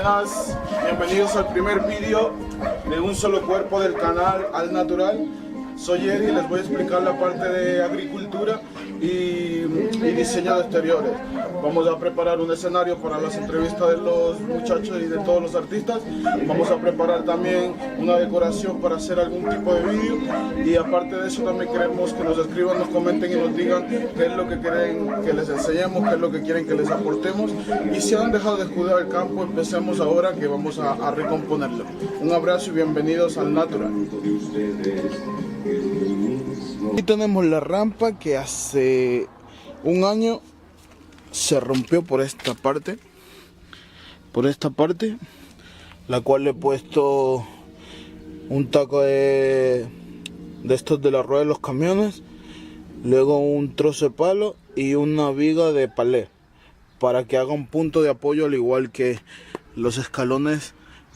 Buenas, bienvenidos al primer vídeo de un solo cuerpo del canal Al Natural. Soy Eri y les voy a explicar la parte de agricultura y diseño de exteriores. Vamos a preparar un escenario para las entrevistas de los muchachos y de todos los artistas. Vamos a preparar también una decoración para hacer algún tipo de vídeo. Y aparte de eso también queremos que nos escriban, nos comenten y nos digan qué es lo que quieren que les enseñemos, qué es lo que quieren que les aportemos. Y si han dejado de escudar el campo, empecemos ahora que vamos a recomponerlo. Un abrazo y bienvenidos al Natural. Aquí tenemos la rampa que hace un año se rompió por esta parte, la cual le he puesto un taco de estos de la rueda de los camiones, luego un trozo de palo y una viga de palé para que haga un punto de apoyo, al igual que los escalones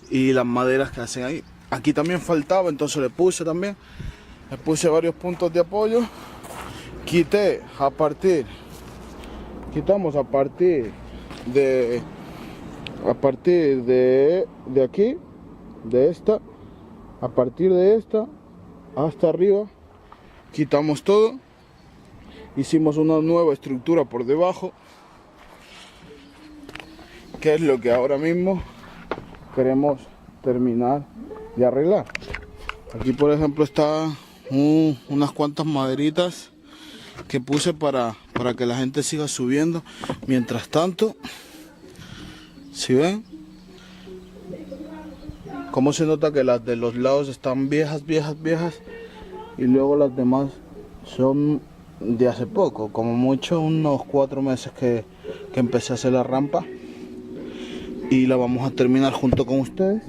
y las maderas que hacen ahí. Aquí también faltaba, entonces le puse varios puntos de apoyo. Quitamos a partir de aquí, a partir de esta hasta arriba, quitamos todo. Hicimos una nueva estructura por debajo, que es lo que ahora mismo queremos terminar de arreglar. Aquí por ejemplo está unas cuantas maderitas que puse para que la gente siga subiendo. Mientras tanto, si ven cómo se nota que las de los lados están viejas, y luego las demás son de hace poco, como mucho unos 4 meses que empecé a hacer la rampa, y la vamos a terminar junto con ustedes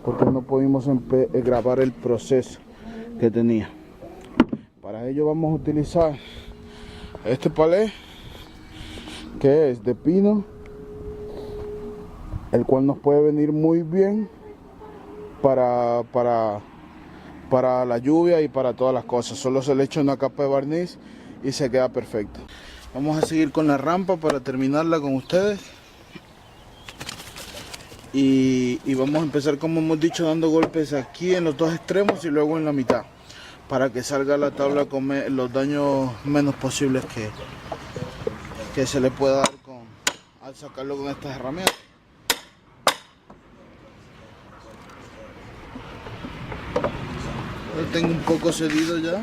porque no pudimos grabar el proceso que tenía. Para ello vamos a utilizar este palé que es de pino, el cual nos puede venir muy bien para la lluvia y para todas las cosas. Solo se le echa una capa de barniz y se queda perfecto. Vamos a seguir con la rampa para terminarla con ustedes. Y vamos a empezar, como hemos dicho, dando golpes aquí en los dos extremos y luego en la mitad, para que salga la tabla con los daños menos posibles que se le pueda dar al sacarlo con estas herramientas. Lo tengo un poco cedido ya.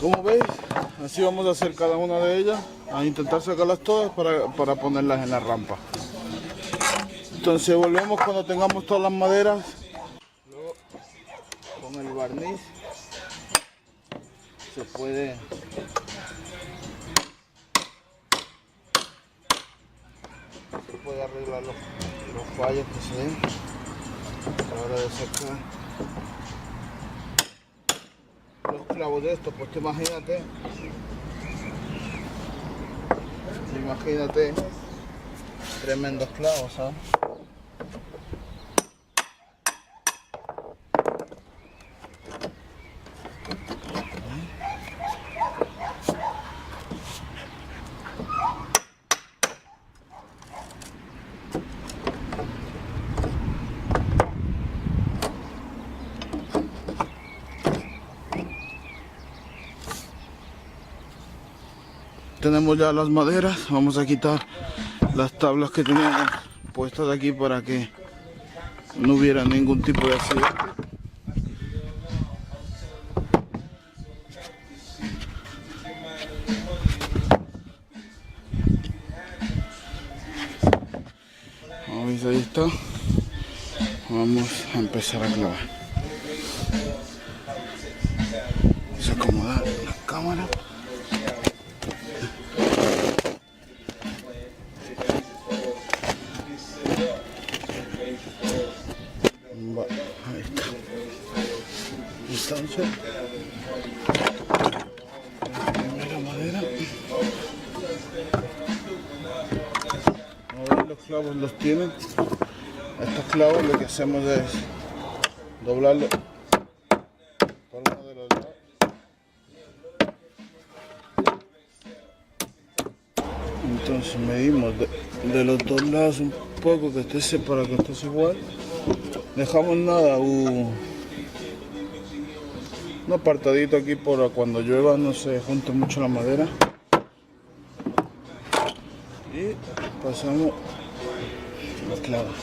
Como veis, así vamos a hacer cada una de ellas, a intentar sacarlas todas para ponerlas en la rampa. Entonces volvemos cuando tengamos todas las maderas. Luego con el barniz se puede arreglar los fallos que se den a la hora de sacar los clavos de esto. Pues imagínate tremendos clavos, ¿sabes? Tenemos ya las maderas. Vamos a quitar las tablas que teníamos puestas aquí para que no hubiera ningún tipo de accidente. Como veis, ahí está. Vamos a empezar a clavar. Vamos a acomodar la cámara. Ahí está. Entonces, la primera madera. clavos los tienen. Estos clavos lo que hacemos es doblarlo por uno de los lados. Entonces medimos de los dos lados un poco, que esté separado, que esté igual. Dejamos nada, un apartadito aquí para cuando llueva no se junte mucho la madera. Y pasamos los clavos.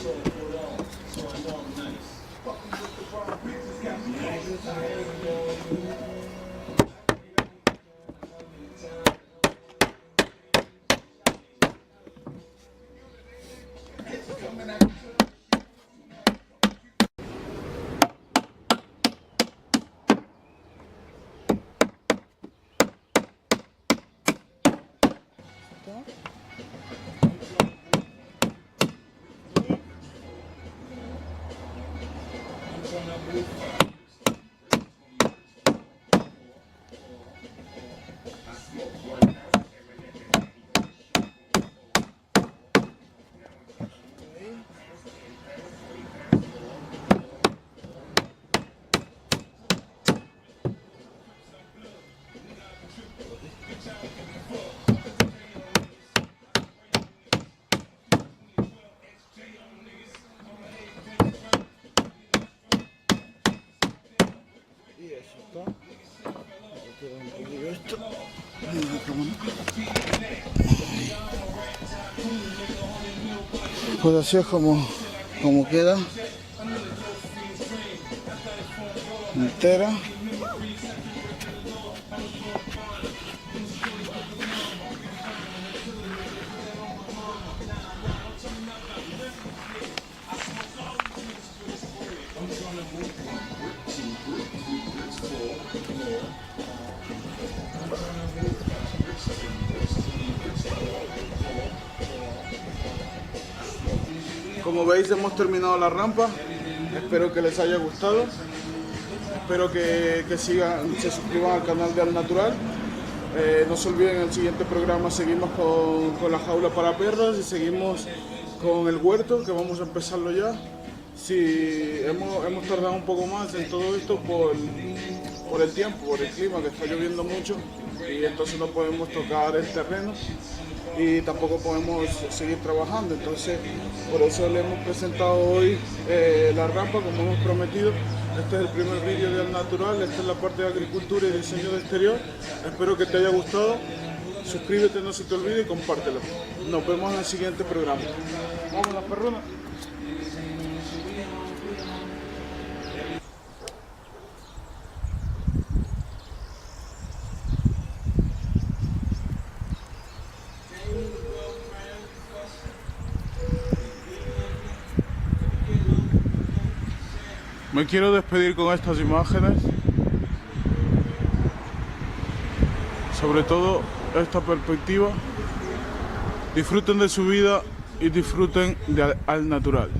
Y eso está. Un poquito esto. Pues así es como queda. Entera. Como veis, hemos terminado la rampa. Espero que les haya gustado. Espero que se suscriban al canal de Al Natural. No se olviden, en el siguiente programa seguimos con la jaula para perros y seguimos con el huerto, que vamos a empezarlo ya. Sí, hemos tardado un poco más en todo esto por el tiempo, por el clima, que está lloviendo mucho y entonces no podemos tocar el terreno y tampoco podemos seguir trabajando. Entonces, por eso le hemos presentado hoy la rampa, como hemos prometido. Este es el primer vídeo de Al Natural, esta es la parte de agricultura y diseño de exterior. Espero que te haya gustado. Suscríbete, no se te olvide, y compártelo. Nos vemos en el siguiente programa. Vamos las perronas. Me quiero despedir con estas imágenes, sobre todo esta perspectiva. Disfruten de su vida y disfruten de Al Natural.